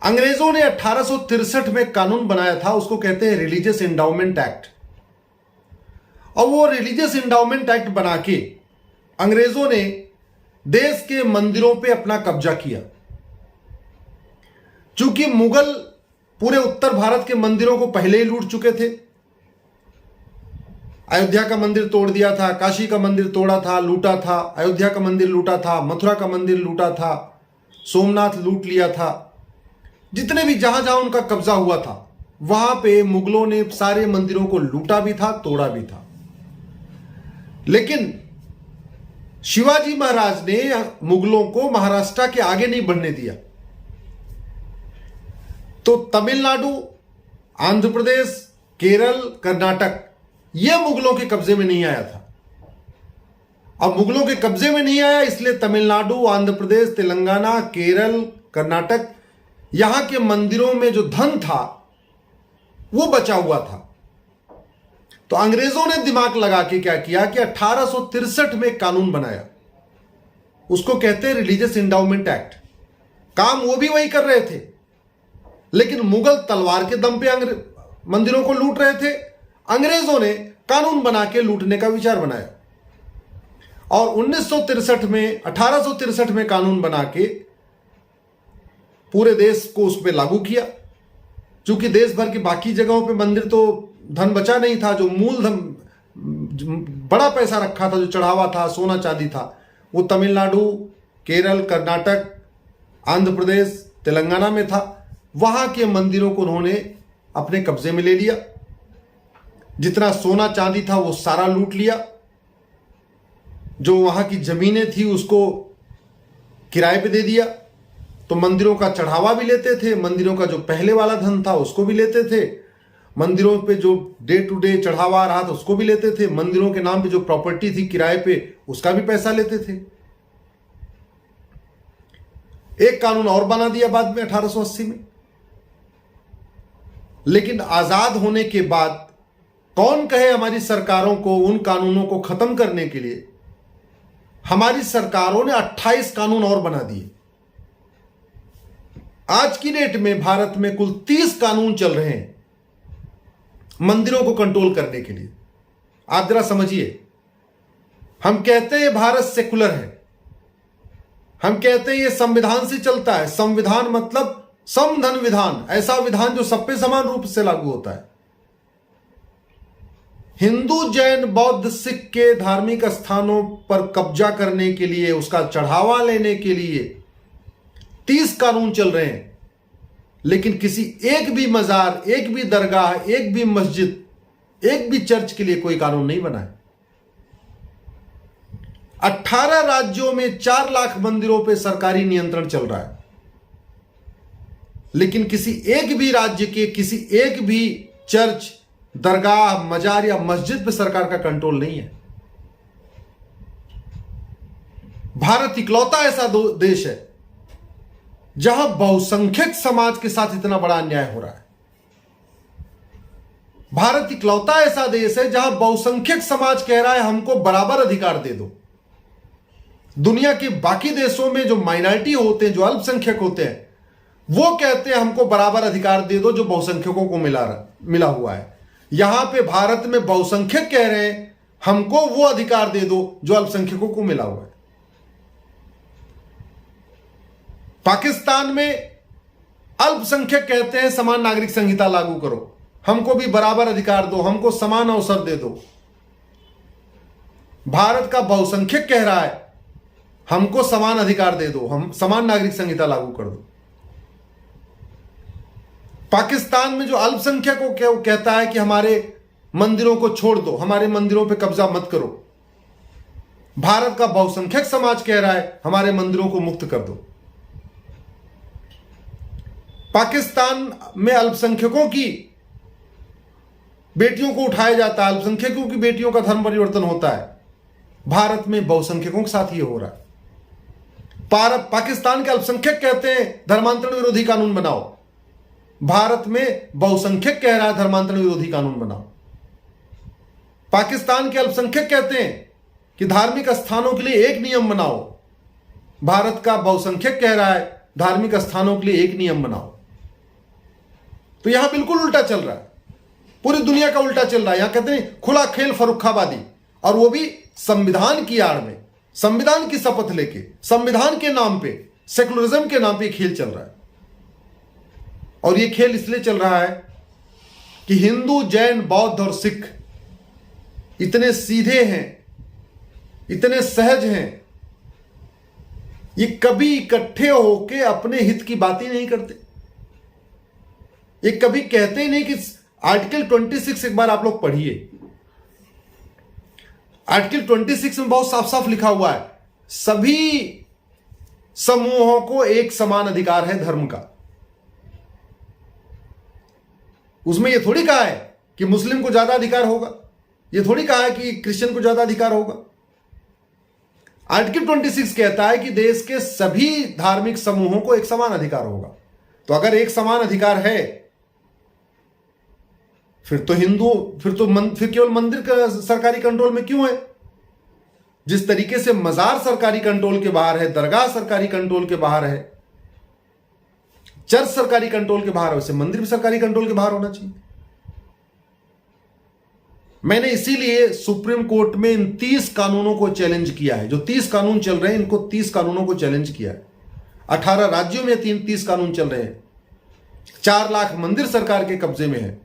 अंग्रेजों ने 1863 में कानून बनाया था, उसको कहते हैं रिलीजियस एंडाउमेंट एक्ट। और वो रिलीजियस एंडाउमेंट एक्ट बना के अंग्रेजों ने देश के मंदिरों पे अपना कब्जा किया। चूंकि मुगल पूरे उत्तर भारत के मंदिरों को पहले ही लूट चुके थे, अयोध्या का मंदिर तोड़ दिया था, काशी का मंदिर तोड़ा था, लूटा था, अयोध्या का मंदिर लूटा था, मथुरा का मंदिर लूटा था, सोमनाथ लूट लिया था। जितने भी जहां जहां उनका कब्जा हुआ था वहां पे मुगलों ने सारे मंदिरों को लूटा भी था, तोड़ा भी था। लेकिन शिवाजी महाराज ने मुगलों को महाराष्ट्र के आगे नहीं बढ़ने दिया। तो तमिलनाडु, आंध्र प्रदेश, केरल, कर्नाटक यह मुगलों के कब्जे में नहीं आया था। अब मुगलों के कब्जे में नहीं आया, इसलिए तमिलनाडु, आंध्र प्रदेश, तेलंगाना, केरल, कर्नाटक यहां के मंदिरों में जो धन था वो बचा हुआ था। तो अंग्रेजों ने दिमाग लगा के क्या किया कि 1863 में कानून बनाया, उसको कहते हैं रिलीजियस एंडाउमेंट एक्ट। काम वो भी वही कर रहे थे, लेकिन मुगल तलवार के दम पे मंदिरों को लूट रहे थे। अंग्रेजों ने कानून बना के लूटने का विचार बनाया और 1863 में कानून बना के पूरे देश को उस पर लागू किया। चूंकि देश भर की बाकी जगहों पे मंदिर तो धन बचा नहीं था, जो मूल धन बड़ा पैसा रखा था, जो चढ़ावा था, सोना चांदी था, वो तमिलनाडु, केरल, कर्नाटक, आंध्र प्रदेश, तेलंगाना में था। वहां के मंदिरों को उन्होंने अपने कब्जे में ले लिया। जितना सोना चांदी था वो सारा लूट लिया। जो वहां की जमीनें थी उसको किराए पे दे दिया। तो मंदिरों का चढ़ावा भी लेते थे, मंदिरों का जो पहले वाला धन था उसको भी लेते थे, मंदिरों पे जो डे टू डे चढ़ावा आ रहा था उसको भी लेते थे, मंदिरों के नाम पे जो प्रॉपर्टी थी किराए पे उसका भी पैसा लेते थे। एक कानून और बना दिया बाद में 1880 में। लेकिन आजाद होने के बाद कौन कहे हमारी सरकारों को उन कानूनों को खत्म करने के लिए? हमारी सरकारों ने 28 कानून और बना दिए। आज की डेट में भारत में कुल 30 कानून चल रहे हैं मंदिरों को कंट्रोल करने के लिए। आप जरा समझिए, हम कहते हैं भारत सेकुलर है, हम कहते हैं ये संविधान से चलता है। संविधान मतलब समधन विधान, ऐसा विधान जो सब पे समान रूप से लागू होता है। हिंदू, जैन, बौद्ध, सिख के धार्मिक स्थानों पर कब्जा करने के लिए, उसका चढ़ावा लेने के लिए 30 कानून चल रहे हैं। लेकिन किसी एक भी मजार, एक भी दरगाह, एक भी मस्जिद, एक भी चर्च के लिए कोई कानून नहीं बना है। 18 राज्यों में 4 लाख मंदिरों पर सरकारी नियंत्रण चल रहा है। लेकिन किसी एक भी राज्य के किसी एक भी चर्च, दरगाह, मजार या मस्जिद पे सरकार का कंट्रोल नहीं है। भारत इकलौता ऐसा देश है जहां बहुसंख्यक समाज के साथ इतना बड़ा अन्याय हो रहा है। भारत इकलौता ऐसा देश है जहां बहुसंख्यक समाज कह रहा है हमको बराबर अधिकार दे दो। दुनिया के बाकी देशों में जो माइनॉरिटी होते हैं, जो अल्पसंख्यक होते हैं, वो कहते हैं हमको बराबर अधिकार दे दो जो बहुसंख्यकों को मिला हुआ है। यहां पे भारत में बहुसंख्यक कह रहे हैं हमको वो अधिकार दे दो जो अल्पसंख्यकों को मिला हुआ है। पाकिस्तान में अल्पसंख्यक कहते हैं समान नागरिक संहिता लागू करो, हमको भी बराबर अधिकार दो, हमको समान अवसर दे दो। भारत का बहुसंख्यक कह रहा है हमको समान अधिकार दे दो, हम समान नागरिक संहिता लागू कर दो। पाकिस्तान में जो अल्पसंख्यक को कहता है कि हमारे मंदिरों को छोड़ दो, हमारे मंदिरों पे कब्जा मत करो। भारत का बहुसंख्यक समाज कह रहा है हमारे मंदिरों को मुक्त कर दो। पाकिस्तान में अल्पसंख्यकों की बेटियों को उठाया जाता है, अल्पसंख्यकों की बेटियों का धर्म परिवर्तन होता है। भारत में बहुसंख्यकों के साथ ये हो रहा है। पाकिस्तान के अल्पसंख्यक कहते हैं धर्मांतरण विरोधी कानून बनाओ, भारत में बहुसंख्यक कह रहा है धर्मांतरण विरोधी कानून बनाओ। पाकिस्तान के अल्पसंख्यक कहते हैं कि धार्मिक स्थानों के लिए एक नियम बनाओ, भारत का बहुसंख्यक कह रहा है धार्मिक स्थानों के लिए एक नियम बनाओ। तो यहां बिल्कुल उल्टा चल रहा है, पूरी दुनिया का उल्टा चल रहा है। यहां कहते हैं खुला खेल फर्रुखाबादी, और वो भी संविधान की आड़ में, संविधान की शपथ लेके, संविधान के नाम पे, सेकुलरिज्म के नाम पे खेल चल रहा है। और ये खेल इसलिए चल रहा है कि हिंदू, जैन, बौद्ध और सिख इतने सीधे हैं, इतने सहज हैं, ये कभी इकट्ठे होके अपने हित की बात ही नहीं करते। ये कभी कहते ही नहीं कि आर्टिकल 26 एक बार आप लोग पढ़िए। आर्टिकल 26 में बहुत साफ साफ लिखा हुआ है, सभी समूहों को एक समान अधिकार है धर्म का। उसमें यह थोड़ी कहा है कि मुस्लिम को ज्यादा अधिकार होगा, यह थोड़ी कहा है कि क्रिश्चियन को ज्यादा अधिकार होगा। आर्टिकल 26 कहता है कि देश के सभी धार्मिक समूहों को एक समान अधिकार होगा। तो अगर एक समान अधिकार है, फिर केवल मंदिर का सरकारी कंट्रोल में क्यों है? जिस तरीके से मजार सरकारी कंट्रोल के बाहर है, दरगाह सरकारी कंट्रोल के बाहर है, चर्च सरकारी कंट्रोल के बाहर है, वैसे मंदिर भी सरकारी कंट्रोल के बाहर होना चाहिए। मैंने इसीलिए सुप्रीम कोर्ट में इन 30 कानूनों को चैलेंज किया है। जो 30 कानून चल रहे हैं, इनको 30 कानूनों को चैलेंज किया है। 18 राज्यों में 30 कानून चल रहे हैं। 4 लाख मंदिर सरकार के कब्जे में है।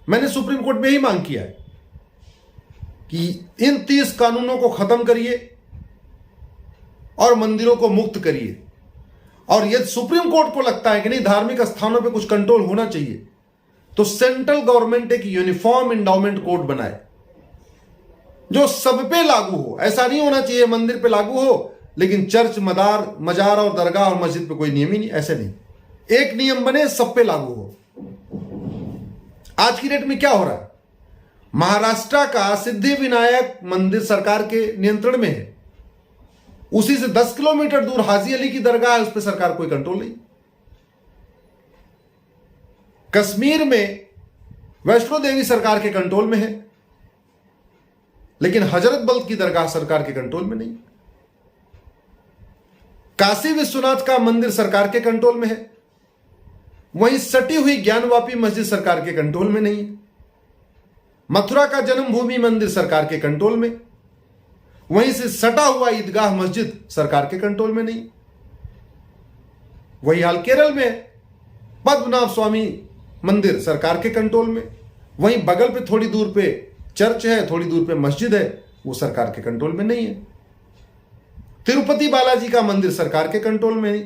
मैंने सुप्रीम कोर्ट में ही मांग किया है कि इन 30 कानूनों को खत्म करिए और मंदिरों को मुक्त करिए। और यदि सुप्रीम कोर्ट को लगता है कि नहीं, धार्मिक स्थानों पे कुछ कंट्रोल होना चाहिए, तो सेंट्रल गवर्नमेंट एक यूनिफॉर्म इंडाउमेंट कोड बनाए जो सब पे लागू हो। ऐसा नहीं होना चाहिए मंदिर पे लागू हो लेकिन चर्च, मजार और दरगाह और मस्जिद पे कोई नियम ही नहीं। ऐसे नहीं, एक नियम बने, सब पे लागू हो। आज की डेट में क्या हो रहा है? महाराष्ट्र का सिद्धि विनायक मंदिर सरकार के नियंत्रण में है। उसी से 10 किलोमीटर दूर हाजी अली की दरगाह है, उस पर सरकार कोई कंट्रोल नहीं। कश्मीर में वैष्णो देवी सरकार के कंट्रोल में है, लेकिन हजरत बल की दरगाह सरकार के कंट्रोल में नहीं। काशी विश्वनाथ का मंदिर सरकार के कंट्रोल में है, वहीं सटी हुई ज्ञानवापी मस्जिद सरकार के कंट्रोल में नहीं है। मथुरा का जन्मभूमि मंदिर सरकार के कंट्रोल में, वहीं से सटा हुआ ईदगाह मस्जिद सरकार के कंट्रोल में नहीं। वही हाल केरल में है, पद्मनाभ स्वामी मंदिर सरकार के कंट्रोल में, वहीं बगल पे थोड़ी दूर पे चर्च है, थोड़ी दूर पे मस्जिद है, वो सरकार के कंट्रोल में नहीं है। तिरुपति बालाजी का मंदिर सरकार के कंट्रोल में नहीं,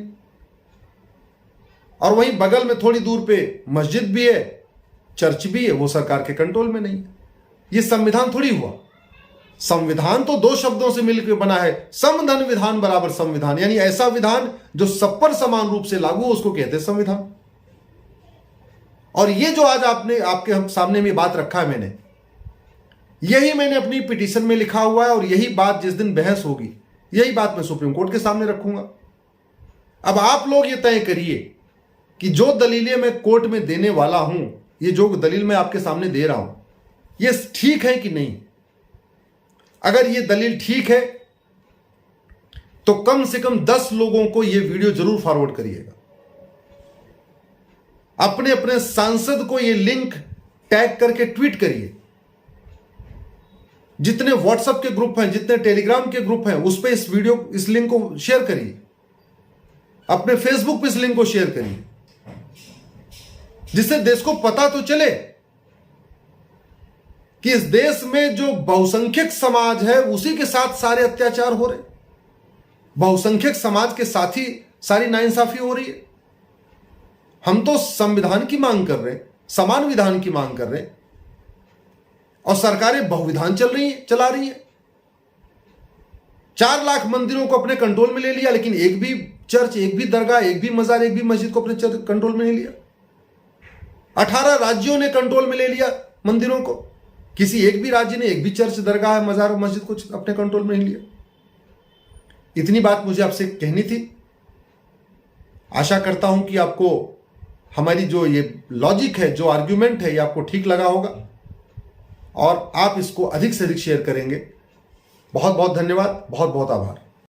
और वहीं बगल में थोड़ी दूर पे मस्जिद भी है, चर्च भी है, वो सरकार के कंट्रोल में नहीं। ये संविधान थोड़ी हुआ। संविधान तो 2 शब्दों से मिलकर बना है, समधन विधान बराबर संविधान, यानी ऐसा विधान जो सब पर समान रूप से लागू हो, उसको कहते हैं संविधान। और ये जो आज आपके सामने में बात रखा है, यही मैंने अपनी पिटीशन में लिखा हुआ है, और यही बात जिस दिन बहस होगी, यही बात मैं सुप्रीम कोर्ट के सामने रखूंगा। अब आप लोग ये तय करिए कि जो दलीलें मैं कोर्ट में देने वाला हूं, ये जो दलील मैं आपके सामने दे रहा हूं, ये ठीक है कि नहीं। अगर ये दलील ठीक है तो कम से कम 10 लोगों को ये वीडियो जरूर फॉरवर्ड करिएगा। अपने अपने सांसद को ये लिंक टैग करके ट्वीट करिए। जितने व्हाट्सएप के ग्रुप हैं, जितने टेलीग्राम के ग्रुप हैं, उस पे इस लिंक को शेयर करिए। अपने फेसबुक पे इस लिंक को शेयर करिए, जिससे देश को पता तो चले कि इस देश में जो बहुसंख्यक समाज है, उसी के साथ सारे अत्याचार हो रहे। बहुसंख्यक समाज के साथ ही सारी नाइंसाफी हो रही है। हम तो संविधान की मांग कर रहे हैं, समान विधान की मांग कर रहे हैं, और सरकारें बहुविधान चला रही है। 4 लाख मंदिरों को अपने कंट्रोल में ले लिया, लेकिन एक भी चर्च, एक भी दरगाह, एक भी मजार, एक भी मस्जिद को अपने कंट्रोल में नहीं लिया। 18 राज्यों ने कंट्रोल में ले लिया मंदिरों को, किसी एक भी राज्य ने एक भी चर्च, दरगाह, मजार और मस्जिद को अपने कंट्रोल में नहीं लिया। इतनी बात मुझे आपसे कहनी थी। आशा करता हूं कि आपको हमारी जो ये लॉजिक है, जो आर्ग्यूमेंट है, ये आपको ठीक लगा होगा और आप इसको अधिक से अधिक शेयर करेंगे। बहुत बहुत धन्यवाद, बहुत बहुत आभार।